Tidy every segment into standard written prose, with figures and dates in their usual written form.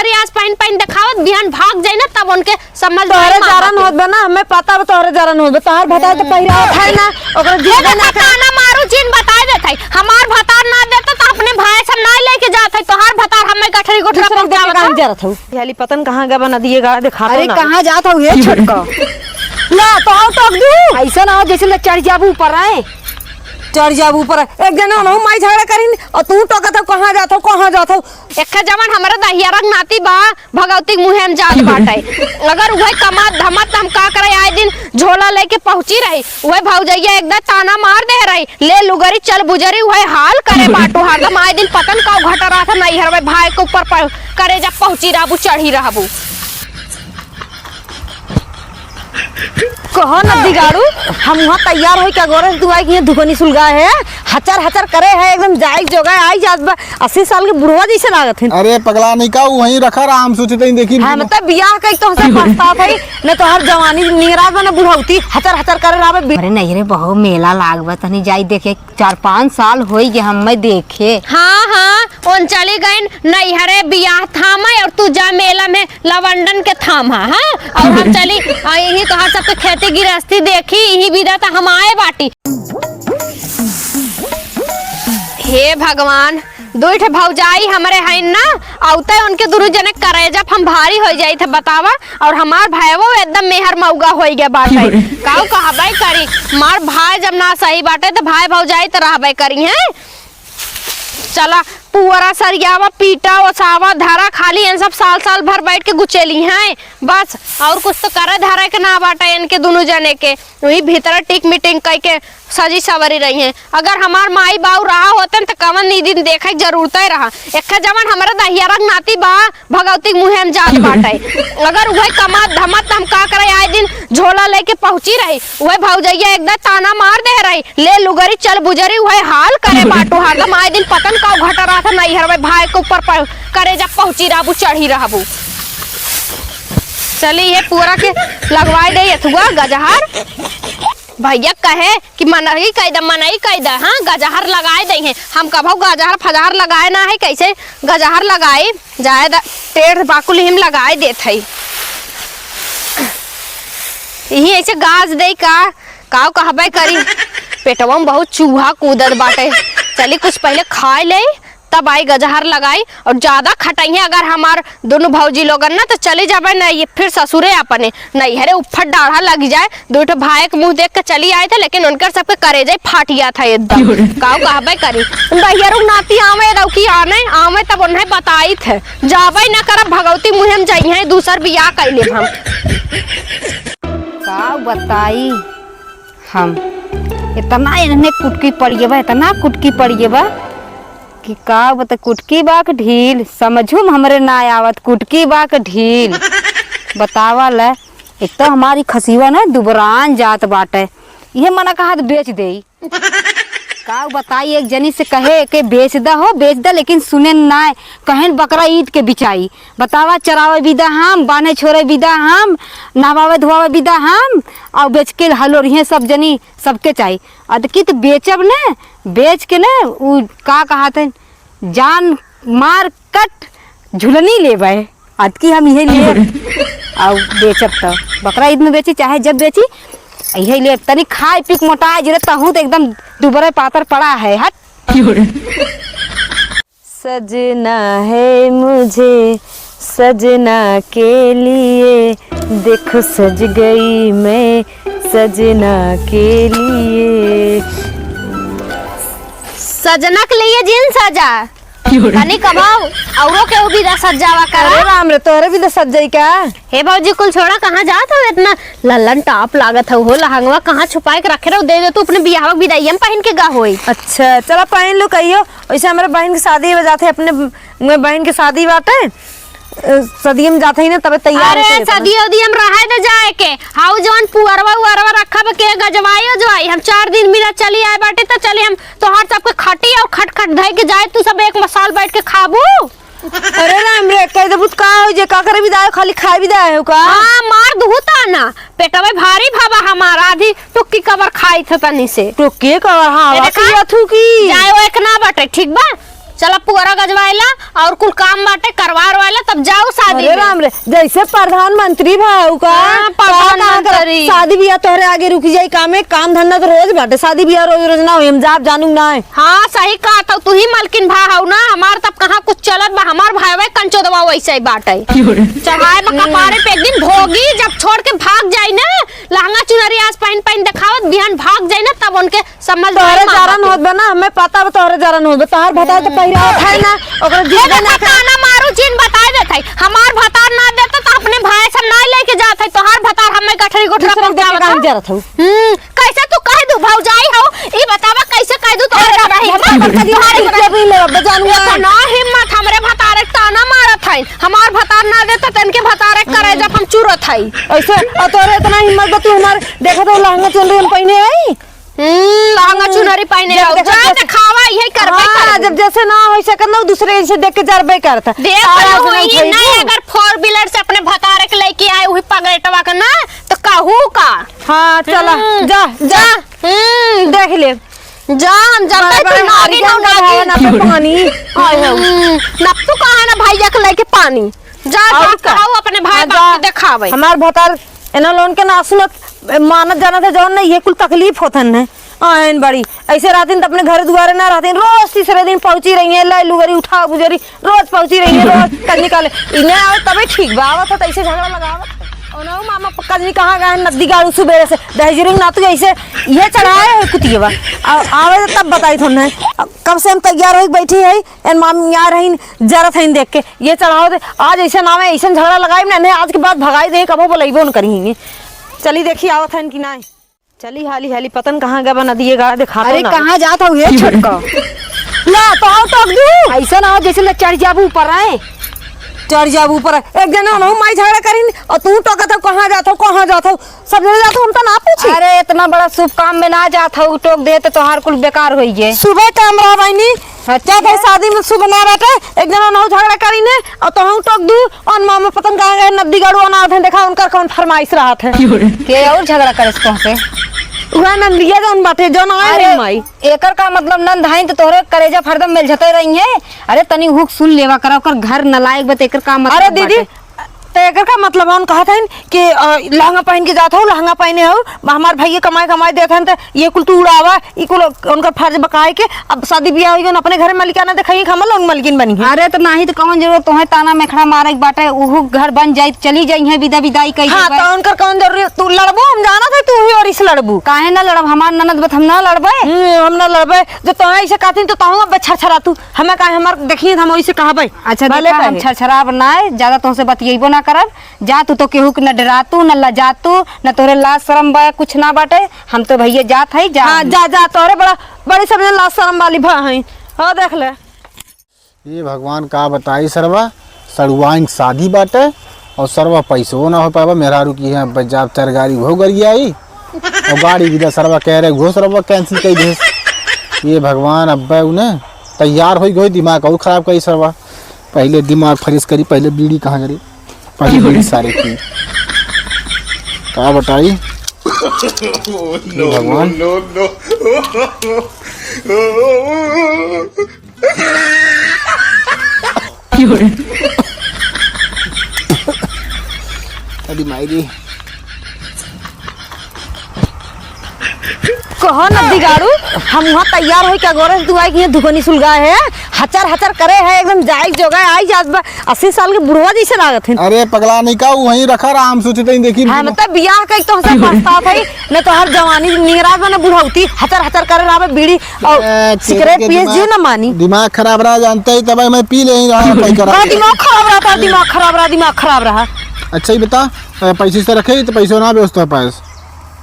रियाज पहन दिखावत बिहान भाग जाए ना तब उनके समझ तोहरे जरन होत बे ना हमें पता बा तोहरे जरन होत बे तोहर भतार तो पहिरावत है ना ओकरा जीवन ना ताना मारू जिन बता देत है हमार भतार ना देता तो अपने भाई सब ना लेके जात है तोहर भतार हमें गठरी गोठरा दूसरा पक जावत कहां है। जरत हूं याली पतन कहां गबा नदी गाड़ दिखा अरे कहां जात हो ये छोटका ना तो आओ टोक दू ऐसा ना हो जैसे ले चढ़ जाबू ऊपर आए चढ़ जाबू ऊपर एक जना ना माई झगड़ा करिन और तू टोकत कहां जात हो एक जवान हमारा दहियारक नाती बा भगवती मुहे में जात बाटे अगर वह कमा धमत हम का करे आए दिन झोला लेके पहुंची रही वह भौजैया एकदम ताना मार दे रही ले लुगरी चल बुजरी वह हाल करे बाटो हरदम आए दिन पतन का घटा रहा था नहीं हर भाई के ऊपर करे जब पहुंची रहबू चढ़ी रहबू कहो नदी गाड़ू हम वहाँ तैयार हो क्या गोरे तू आई दुकानी सुलगा है हचर करे है एकदम जाई जोगा आई जात बा 80 साल के बुढ़वा जैसे लागत है। अरे पगला नहीं का वहीं रखा रहा हम सोचे देखी हां मतलब बियाह कई तो से पछतात है न तो हर जवानी निगराज बना बुढ़ौती हचर करे रावे। अरे नहीं रे बहु मेला लागबा तनी जाई देखे 4-5 साल होई गे हम देखे। हाँ उन चली गई नहीं हरे बियाह थामा और तू जा मेला में लवंडन के थामा हाँ और हम चली यही तो हर सबके खेती गृहस्थी देखी यही विदा तो हम आए बाटी। हे भगवान दुई ठे भौजाई हमारे हैं ना औते उनके दुरु जने करे जब हम भारी हो जाई थे बतावा और हमार भाईवो एकदम मेहर मौगा हो गया बाटे काऊ कहबे करी मार भाई जब ना सही बाटे तो भाई भौजाई तो रहबे करी हैं। चला पुअरा सरियावा पीटा ओसावा धारा खाली इन सब साल भर बैठ के गुचेली हैं बस और कुछ तो करे धारा के ना बाटे इनके दोनों जने के वही भीतर टिक मीटिंग कई के सजी सवरी रही हैं। अगर हमार माई बाऊ रहा होते तो कवन नी दिन देखे की जरूरत ही रहा एक जवान हमारा दहियारक नाती बा भगवती मुहे में जात बाटे अगर वह कमा धमत हम का करे आए दिन झोला लेके पहुंची रही वह भौजैया एकदम ताना मार दे रही ले लुगरी चल बुजरी वह हाल करे बाटो हरदम आए दिन पतन का घटा रहा था नहीं हर भाई के ऊपर करे जब पहुंची रहबू चढ़ी रहबू। चली ये पूरा के लगवाई दे यथुआ गजहर भैया कहे कि मनई कैदा हाँ गजहर लगाए दे हैं हम कभो गजहर फजहर लगाए ना है कैसे गजहर लगाए जाए टेढ़ बाकुल हिम लगाए देत है यही ऐसे गाज दे का काव कहबे करी पेटवा में बहुत चूहा कूदत बाटे चली कुछ पहले खाए ले तब आई गजहर लगाई और ज्यादा खटाई अगर हमार दोनों भौजी लोगन ना तो चले जाबे ना ये फिर ससुरे अपने नहीं हरे उफट डाढ़ा लग जाए दो भाई के मुंह देख के चली आए थे लेकिन उनकर सबके करेजे फाटिया था एकदम काव कहबे करी दहियारू नाती आवे रौकी आवे तब उन्हें बताई थे जाबे ना करब भगवती मुहे में जाई है दूसर बियाह कैले हम का बताई हम इतना इन्हें कुटकी पड़िए बा इतना कुटकी पड़िए बा कि का बता कुटकी बाक ढील समझू हमरे ना आवत कुटकी बाक ढील बतावा ले एक तो हमारी खसीवा ना दुबरान जात बाटे ये मना कहा बेच दे का बताई एक जनी से कहे के बेच दा लेकिन सुने ना कहें बकरा ईद के बिचाई बतावा चरावे विदा हम बाने छोड़े विदा हम नहवावे धोवावे विदा हम और बेच के हलोर ये सब जनी सबके चाहिए अदकी तो बेचब ने बेच के ने उ का कहते जान मार कट झुलनी लेबे अदकी हम यही ले और बेचब तो बकरा ईद में बेची चाहे जब बेची यही ले तनी खाए पीक मोटाए जरे तहू तो एकदम दुबरे पातर पड़ा है हट। सजना है मुझे सजना के लिए देखो सज गई मैं सजना के लिए सजना के लिए जिन सजा तनी कबाऊ औरो के भी सजावा कर अरे राम रे तोरे भी तो सज जाई का हे भौजी कुल छोड़ा कहाँ जात हो इतना लल्लन टाप लागत हो लहंगवा कहाँ छुपाए के रखे रहो दे तू अपने बियाह विदाई में पहन के गा होई। अच्छा चला पहन लो कहियो वैसे हमारे बहन की शादी हो जाते अपने बहन की शादी बाटे सदी में जाते ही ना तब तैयार अरे सदी हम रहे तो जाए के हाउ जवान पुअरवा उअरवा रखा के गजवाई हम 4 दिन मिला चली आए बाटे तो चले हम तोहार सबके खटी और खट धई के जाए तू सब एक मसाल बैठ के खाबू। अरे राम रे कह दे का हो जे का करे विदाई खाली खाए विदाई हो का हां मार दुहता ना पेटवे भारी भाबा हमारा आधी टुक्की कवर खाई थ तनी से टुक्की कवर हां बाकी अथु की जाए वो एक ना बाटे ठीक बा चला पुअरा गजवाइला और कुल काम बाटे करवार वाला तब जाओ शादी अरे में। राम रे, जैसे प्रधानमंत्री भाऊ का हाँ, प्रधानमंत्री। शादी ब्याह तोहरे आगे रुकी जाई, काम धंधा तो रोज बाटे, शादी ब्याह रोज रोज ना हो, हम जाप जानू ना है। हाँ सही कहा था, तू ही मालकिन भा हऊ ना, हमार तब कहाँ कुछ चलत बा, हमार भाई वे कंचो दबा वैसे ही बाटे। चढ़ाए बा कपारे पे एक दिन भोगी जब छोड़ के भाग जाई ना, लहंगा चुनरी आज पहन पहन दिखावत बिहान भाग जाई ना, तब उनके समझ तोहरे जारन होत बा ना, हमें पता बा तोहरे जारन होत बा, तोहर भता तो पहिरावत है ना, ओकरा जीवे ना ना ना मारू चीन बता देत है, हमार भतार ना देता तो अपने भाई सब ना लेके जात है, तोहर भतार हमें गठरी गोठरा पर दूसरा काम जरत हूँ। कैसे तू कह दू भौजाई हो, ई बतावा कैसे कह दू तोहरे ना हिम्मत हमरे भतारे ताना मारत है, हमार भतार ना देता तो इनके भतारे करे जब हम चुरत है। ऐसे तोरे इतना हिम्मत बा, तू हमार देखा तो लहंगा चुनरी हम पहने आई, लहंगा चुनरी पहने आओ, जा दिखावा यही करबे हाँ, जब जैसे ना हो सकत ना दूसरे से देख के जरबे करता। देख लो ई नहीं, अगर 4 व्हीलर से अपने भतारे के लेके आए वही पगड़ेटवा का ना तो कहू का। हाँ चला जा जा देख ले, जा हम जाते तू नागी ना पे पानी नप तू कहा ना भैया के लेके पानी जा कहू अपने भाई बाप के दिखावे। हमार भतार एना लोन के ना सुनत मानत जाना था जौन नहीं, ये कुल तकलीफ होतन है आयन बड़ी ऐसे रातिन तो अपने घर दुआरे ना रहतीन, रोज तीसरे दिन पहुंची रही है, लाई लुगरी उठा बुजरी रोज पहुंची रही है, रोज कल निकाले इन्हें आवे तबे ठीक बा, आवत तो ऐसे झगड़ा लगावत और ना मामा कल नहीं कहाँ गए नदी गाड़ू सुबह से दहजरिंग ना तू ऐसे ये चढ़ाए कुतिया आवे तब बताई थोड़ा कब से हम तैयार हो बैठी है एन मामी यहाँ रही जरत है देख के ये चढ़ाओ दे, आज ऐसे नाम है ऐसे झगड़ा लगाई ना, आज के बाद भगाई दे कबो बोलेबो न करेंगे। चली देखी आवत है कि ना, चली हाली हाली पतन कहाँ गया नदी गाड़ा दिखा। अरे कहाँ जाता हूँ ये छोटका ला तो आओ तो दू ऐसा ना हो जैसे चढ़ जाबू ऊपर आए, चढ़ जाबू ऊपर एक जना ना माई झगड़ा करीन और तू टोका था कहाँ जाता सब जने जाता हम तो ना पूछी। अरे इतना बड़ा शुभ काम में ना जाता हूँ, टोक दे तो तोहार कुल बेकार होई जे। सुबह टाइम रहा बहनी क्या कहे शादी में सुबह ना बैठे एक जना ना झगड़ा करीने और तो हम टोक दू और मामा पतंग कहाँ गए नदी गाड़ू अनाथ है, देखा उनका कौन फरमाइश रहा था के और झगड़ा करे से वह नंदिया जौन बाटे जौन आए माई एकर का मतलब नंद हाइन तो तोहरे करेजा फरदम मिल जते रही है। अरे तनी हुक सुन लेवा करा ओकर घर नलायक बत एकर का मतलब। अरे दीदी तो एकर का मतलब हम कहा था कि लहंगा पहन के जाता हूँ, लहंगा पहने हो हमारे भैया कमाई देते हैं तो ये कुल तू उड़ावा, ये कुल उनका फर्ज बकाए के अब शादी ब्याह होगी अपने घर मलिकाना दिखाई खमल उन मलकिन बनी है। अरे तो नहीं तो कौन जरूरत तुम्हें ताना मेखड़ा मारे के बाटे, उहु घर बन जाई चली जाई है विदा विदाई कई। हाँ तो उनका कौन जरूरी, तू लड़बो हम जाना था तू ही और इस लड़बू काहे ना लड़ब, हमार ननद बत हम ना लड़बे। हम ना लड़बे जो तुम्हें ऐसे कहती तो ताऊ अब छरछरा तू हमें कहे हमार देखिए हम वैसे कहबे। अच्छा देखा हम छरछराब ना ज्यादा तुमसे बतियेबो ना करब, जा तू तो केहू न डरातू न लजातू न तोरे लाज शरम बा कुछ ना बाटे, हम तो भैया जात है जा। हाँ जा जा तोरे बड़ी समझ लाज शरम वाली भा है। हाँ देख ले ये भगवान का बताई सरवा सड़ुआइन शादी बाटे और सरवा पैसो ना हो पावा, मेरा रुकी है पंजाब चर गाड़ी वो गरी आई और गाड़ी भी सरवा कह रहे घो सरवा कैंसिल कर दे। ये भगवान अब्बा उन्हें तैयार हो गई, दिमाग और खराब करी सरवा, पहले दिमाग फ्रेश करी, पहले बीड़ी कहाँ करी, पहले बीड़ी सारे की क्या बताई भगवान। अरे मायरी कहो नदी गाड़ू हम वहाँ तैयार हो क्या गोरे तू आई कि धुकनी सुलगा है हचर करे है एकदम जाए जोगा आई जात 80 साल के बुढ़वा जैसे लागत है। अरे पगला नहीं का वहीं रखा राम सोचते देखी हाँ मतलब बियाह कई तो से पछता था न तो हर जवानी निगराज बने बुढ़ाउती हचर करे रावे बीड़ी और सिगरेट पिए जी ना मानी। दिमाग खराब रहा जानते ही तब मैं पी ले दिमाग खराब रहा। अच्छा ही बता पैसे से रखे तो पैसों ना व्यवस्था पास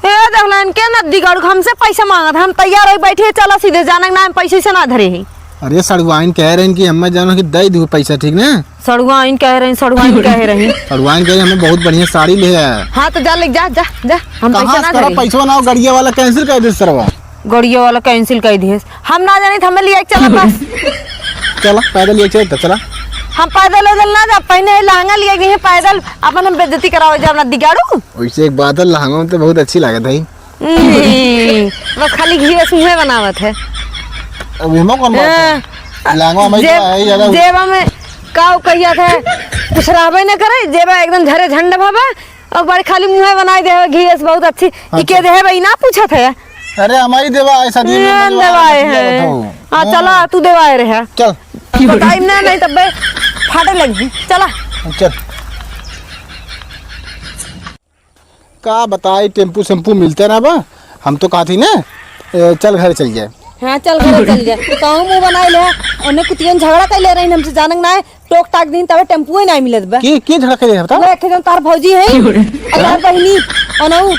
के नदी गाड़ू हमसे पैसा मांगा था, हम तैयार हो बैठे चला सीधे जाना ना पैसे से ना धरे है। अरे सड़ुआइन कह रहे हैं कि हमें जानो कि दे दू पैसा ठीक ना, सड़ुआइन कह रहे सड़ुआइन कह रहे हमें बहुत बढ़िया साड़ी ले है। हाँ तो जा ले जा जा जा हम पैसा ना धरे, पैसा ना गड़िया वाला कैंसिल कर दे सरवा, गड़िया वाला कैंसिल कर दिए हम ना जाने हमें लिए चला बस चला पैदल ले चल चला हम पैदल ना जा पहने लहंगा लिए गए पैदल अपन हम बेइज्जती करावे जब नदी गाड़ू वैसे एक बात है लहंगा में तो बहुत अच्छी लागत है बस खाली घी मुँह बनावत है। अब कौन लांगवा में क्या है ज्यादा जेबा में काऊ कहिया था कुछ रहबे न करे, जेबा एकदम झरे झंड भाबा और बड़े खाली मुंह बनाई दे घी से बहुत अच्छी ई के दे भाई ना पूछा था। अरे हमारी देवा ऐसा दी देवाए है। हां चला तू देवाए रहे चल टाइम ना नहीं तब फाटे लगी चला चल। का बताई टेम्पू सेम्पू मिलते ना बा, हम तो कहा थी ना चल घर चल जाए। हाँ चल घर चल जाए कहूँ मुंह बनाई ले उन्हें कुतियन झगड़ा कर ले रही हमसे जानक ना है टोक टाक दिन तब टेम्पू ही नहीं मिलत बा की झगड़ा करे बता। वो एक जन तार भौजी है तार बहनी अनहु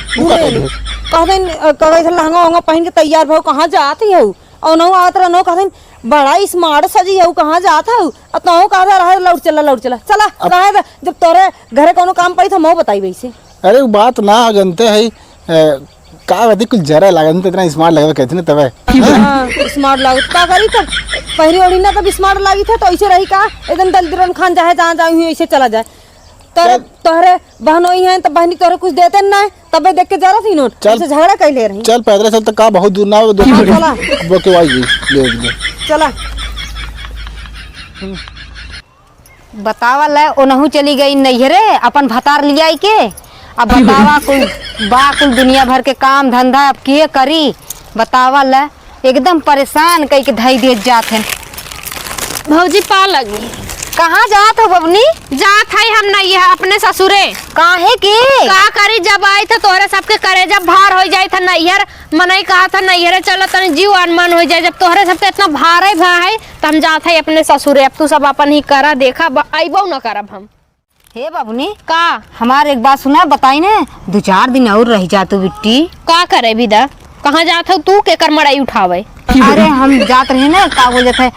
कहदिन कहै लहंगा वहंगा पहन के तैयार भौ कहाँ जात है अनहु आवत रहनो कहदिन बड़ा स्मार्ट सजी है कहाँ जात है तो कहा रहा लौट चला चला रहा जब तोरे घरे कोनो काम पड़ी था मैं बताई वैसे। अरे वो बात ना जानते है का कहती कुछ जरा लागत इतना स्मार्ट लगे कहते ना तबे स्मार्ट लागत का करी तब पहली ओढ़ी ना तब स्मार्ट लगी था तो ऐसे रही का एकदम दलदरन खान चाहे जहाँ जाऊँ हुई ऐसे चला जाए। तोहरे बहनोई हैं तो बहनी तोहरे कुछ देते ना है तबे देख के जा रहा थी नोट ऐसे झगड़ा कर ले रही। चल पैदल चल तो का बहुत दूर ना हो चला वो के आई ले चला बतावा ले ओनहु चली गई नैहरे अपन भतार लियाई के। अब बतावा कुल कुल दुनिया भर के काम धंधा अब के करी बतावा ले एकदम परेशान कई के धई दे जात हैं। भौजी पा लगी कहाँ जात हो बबनी? जात है हम नहीं है अपने ससुरे। काहे के का करी जब आई था तोहरे सबके करे जब भार हो जाए था नैहर मनई कहा था नैहरे चलो तनी जीव अनमन हो जाए जब तोहरे सबके इतना भार है भाई तो हम जात है अपने ससुरे। अब तू सब अपन ही करा देखा अबो न करब हम। हे बबनी का हमार एक बात सुना बताई ने 2-4 दिन और रह जा तू बिट्टी। का करे विदा कहाँ जात हो तू के कर मड़ाई उठावे। अरे हम जात रहे ना का बोलत है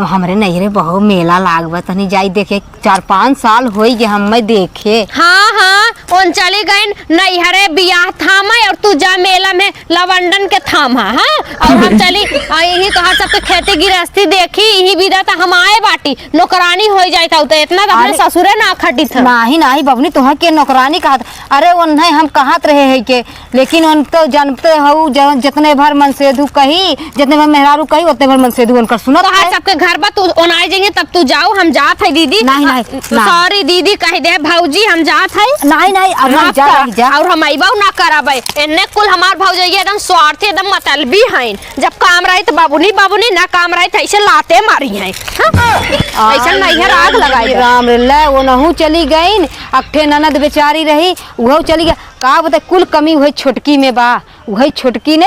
हमरे नैहरे बहुत मेला लागबा तनी जाई देखे 4-5 साल होई जे हम देखे। हाँ हाँ उन चली गई नैहरे बियाह थामा और तू जा मेला में लवंडन के थामा। हाँ और हम चली यही तो हर सबके खेती गृहस्थी देखी यही विदा तो हम आए बाटी नौकरानी हो जाए था तो इतना तो अपने ससुरे ना खटी था। नहीं बबनी तुह के नौकरानी कहा अरे उन्हें हम कहत रहे है के लेकिन उन तो जानते हो जितने भर मनसेधु कही जितने भर मेहरारू कही उतने भर मनसेधु उनका सुनो तो हर सबके घर पर तू ओनाई जाएंगे तब तू जाओ हम जात है दीदी। नहीं सॉरी दीदी कह दे भौजी हम जात है। नहीं अब जा और हम अइबो ना करबै एने कुल हमार भौजैया एकदम स्वार्थी एकदम मतलबी हैं जब काम रही तो बाबूनी ना काम रही तो ऐसे लाते मारी हैं। ऐसे नैहर आग लगाई राम रे वो नहु चली गई अठे ननद बेचारी रही वो चली गया का बता कुल कमी हुई छोटकी में बा वही छोटकी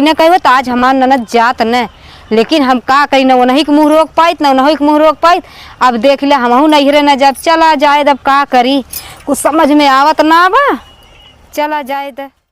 ने कही तो आज हमार ननद जात न लेकिन हम का करी न नहीं के मुँह रोक पाइत न नहीं के मुँह रोक पाइत। अब देख ले हमहू नैहरे न जब चला जाए अब का करी कुछ समझ में आवत ना बा चला जाए।